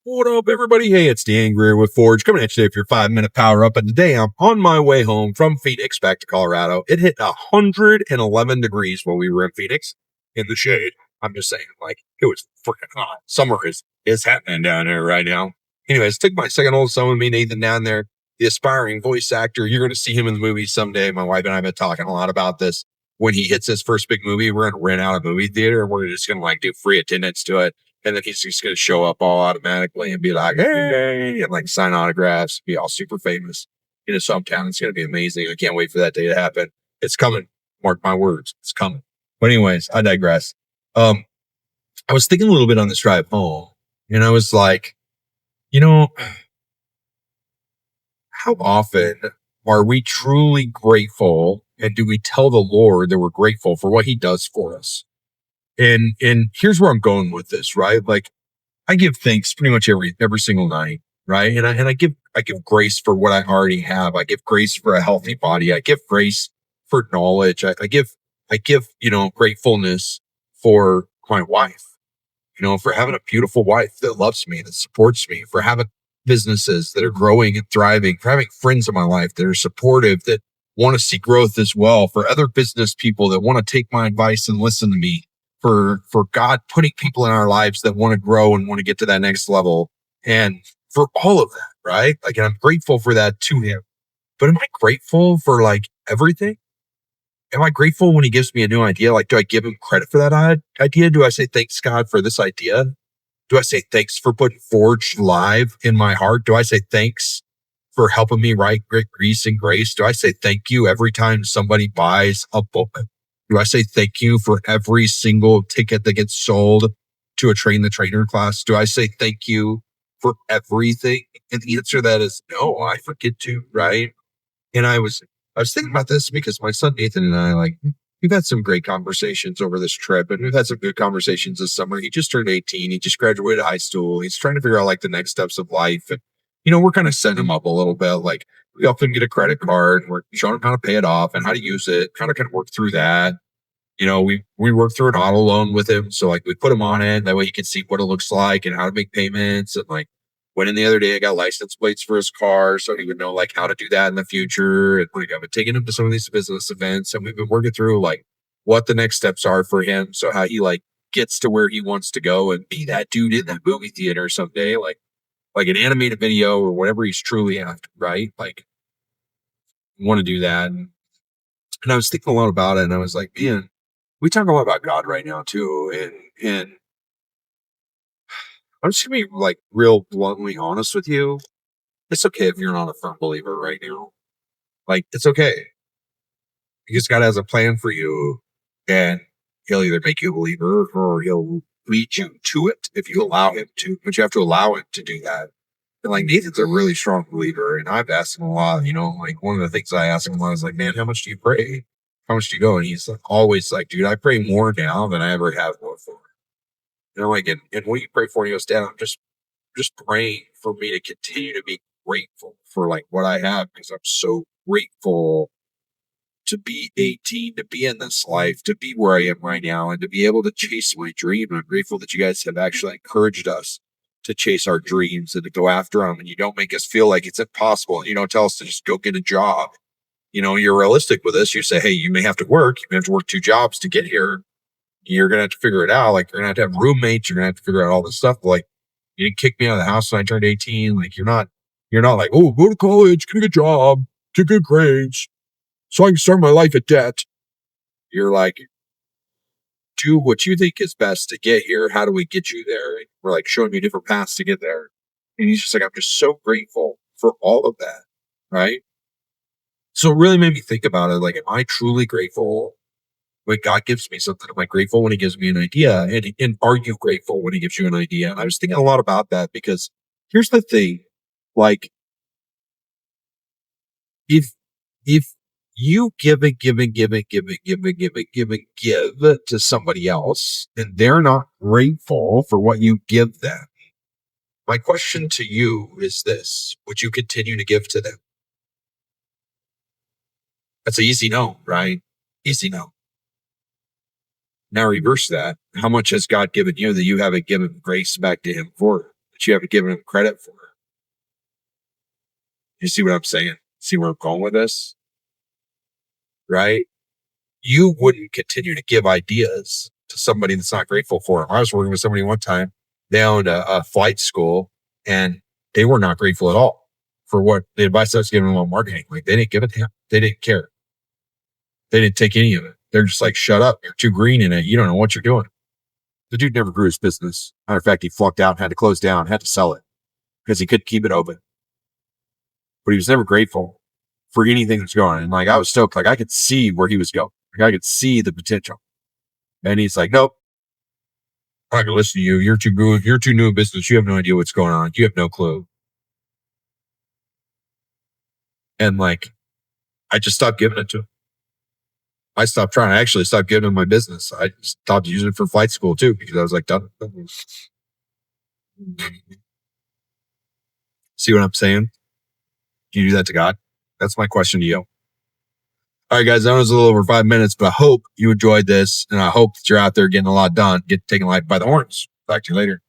What up, everybody? Hey, it's Dan Greer with Forge coming at you today for your 5-minute power up. And today I'm on my way home from Phoenix back to Colorado. It hit 111 degrees while we were in Phoenix in the shade. I'm just saying, like, it was freaking hot. Summer is happening down here right now. Anyways, took my second oldest son with me, Nathan, down there, the aspiring voice actor. You're going to see him in the movie someday. My wife and I have been talking a lot about this. When he hits his first big movie, we're going to rent out a movie theater and we're just going to do free attendance to it. And then he's just going to show up all automatically and be like, hey, and sign autographs, be all super famous in his hometown. It's going to be amazing. I can't wait for that day to happen. It's coming. Mark my words. It's coming. But anyways, I digress. I was thinking a little bit on this drive home and I was like, how often are we truly grateful and do we tell the Lord that we're grateful for what he does for us? And here's where I'm going with this, right? Like I give thanks pretty much every single night, right? And I give grace for what I already have. I give grace for a healthy body. I give grace for knowledge. I give gratefulness for my wife, for having a beautiful wife that loves me, that supports me, for having businesses that are growing and thriving, for having friends in my life that are supportive, that want to see growth as well, for other business people that want to take my advice and listen to me, for God putting people in our lives that want to grow and want to get to that next level. And for all of that, right? Like, and I'm grateful for that to him. But am I grateful for everything? Am I grateful when he gives me a new idea? Like, do I give him credit for that idea? Do I say, thanks, God, for this idea? Do I say thanks for putting Forge live in my heart? Do I say thanks for helping me write Great Grease and Grace? Do I say thank you every time somebody buys a book? Do I say thank you for every single ticket that gets sold to a Train the Trainer class? Do I say thank you for everything? And the answer to that is no, I forget to, right? And I was thinking about this because my son Nathan and I, we've had some great conversations over this trip, and we've had some good conversations this summer. He just turned 18. He just graduated high school. He's trying to figure out the next steps of life. And, we're kind of setting him up a little bit. Like, we help him get a credit card. We're showing him how to pay it off and how to use it, kind of work through that. We worked through an auto loan with him. So we put him on it. That way he can see what it looks like and how to make payments. And went in the other day, I got license plates for his car. So he would know how to do that in the future. And I've been taking him to some of these business events and we've been working through what the next steps are for him. So how he gets to where he wants to go and be that dude in that movie theater someday, like an animated video or whatever he's truly after, right? Want to do that. And I was thinking a lot about it and I was like, man, we talk a lot about God right now too. And I'm just gonna be real bluntly honest with you. It's okay if you're not a firm believer right now. It's okay. Because God has a plan for you and he'll either make you a believer or he'll lead you to it if you allow him to, but you have to allow him to do that. And Nathan's a really strong believer and I've asked him a lot, one of the things I asked him was man, how much do you pray? How much do you go? And he's always dude, I pray more now than I ever have before. And and what do you pray for? And he goes, Dad, I'm just praying for me to continue to be grateful for what I have, because I'm so grateful to be 18, to be in this life, to be where I am right now, and to be able to chase my dream. And I'm grateful that you guys have actually encouraged us to chase our dreams and to go after them. And you don't make us feel like it's impossible. And you don't tell us to just go get a job. You're realistic with us. You say, hey, you may have to work. You may have to work 2 jobs to get here. You're going to have to figure it out. You're going to have roommates. You're going to have to figure out all this stuff. You didn't kick me out of the house when I turned 18. You're not oh, go to college, get a job, get good grades, so I can start my life at debt. You're do what you think is best to get here. How do we get you there? And we're showing you different paths to get there. And he's just I'm just so grateful for all of that. Right. So it really made me think about it. Am I truly grateful when God gives me something? Am I grateful when he gives me an idea? And are you grateful when he gives you an idea? And I was thinking a lot about that because here's the thing. If you give to somebody else and they're not grateful for what you give them, my question to you is this: would you continue to give to them? That's an easy no, right? Easy no. Now reverse that. How much has God given you that you haven't given grace back to him for, that that you haven't given him credit for. You see what I'm saying? See where I'm going with this? Right? You wouldn't continue to give ideas to somebody that's not grateful for them. I was working with somebody one time. They owned a flight school, and they were not grateful at all for what the advice I was giving them on marketing. Like, they didn't give a damn. They didn't care. They didn't take any of it. They're just like, shut up. You're too green in it. You don't know what you're doing. The dude never grew his business. Matter of fact, he flunked out, had to close down, had to sell it because he couldn't keep it open. But he was never grateful for anything that's going on. And like, I was stoked. Like, I could see where he was going. Like, I could see the potential. And he's like, nope, I'm not going to listen to you. You're too good. You're too new in business. You have no idea what's going on. You have no clue. And like, I just stopped giving it to him. I stopped trying. I actually stopped giving him my business. I stopped using it for flight school too, because I was like, done. See what I'm saying? Do you do that to God? That's my question to you. All right, guys, that was a little over 5 minutes, but I hope you enjoyed this, and I hope that you're out there getting a lot done, taking life by the horns. Talk to you later.